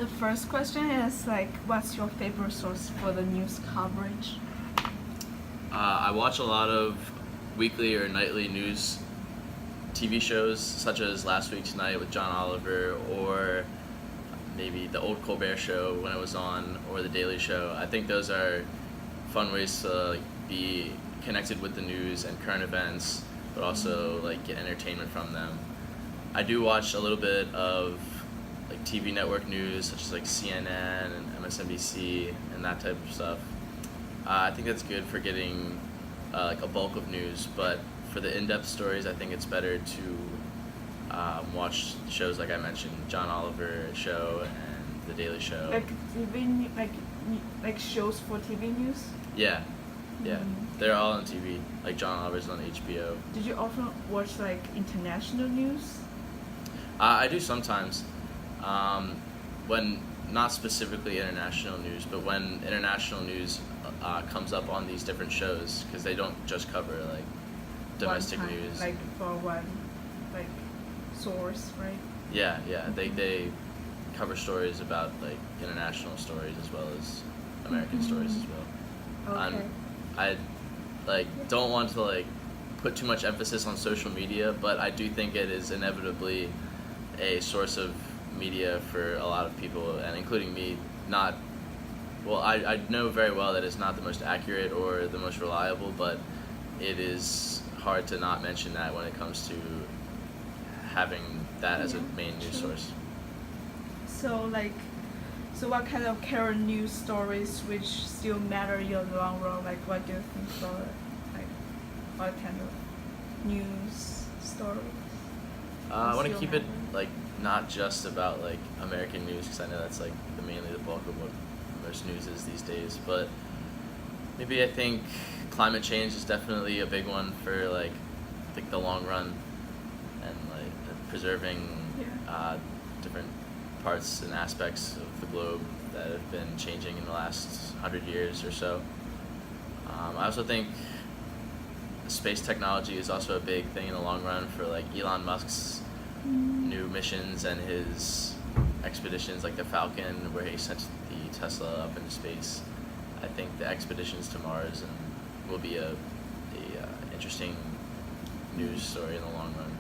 The first question is like, what's your favorite source for the news coverage? I watch a lot of weekly or nightly news TV shows, such as Last Week Tonight with John Oliver, or maybe the old Colbert Show when it was on, or the Daily Show. I think those are fun ways to be connected with the news and current events, but also get entertainment from them. I do watch a little bit of TV network news, such as CNN and MSNBC and that type of stuff. I think that's good for getting a bulk of news, but for the in-depth stories, I think it's better to watch shows like I mentioned, John Oliver Show and The Daily Show. Like TV, like shows for TV news. Yeah, they're all on TV. Like John Oliver's on HBO. Did you often watch international news? I do sometimes, when not specifically international news, but when international news comes up on these different shows, because they don't just cover domestic One time, news. For one source, right? Yeah, they cover stories about international stories as well as American stories as well. Okay. I don't want to put too much emphasis on social media, but I do think it is inevitably a source of media for a lot of people, and including me. I know very well that it's not the most accurate or the most reliable, but it is hard to not mention that when it comes to having that as a main news source. So what kind of current news stories which still matter in the long run? What do you think for what kind of news stories? I want to still keep it matter? not just about American news, because I know that's mainly the bulk of what most news is these days, but maybe I think climate change is definitely a big one for the long run, and preserving different parts and aspects of the globe that have been changing in the last 100 years or so. I also think space technology is also a big thing in the long run for Elon Musk's new missions and his expeditions, like the Falcon, where he sent the Tesla up into space. I think the expeditions to Mars will be a interesting news story in the long run.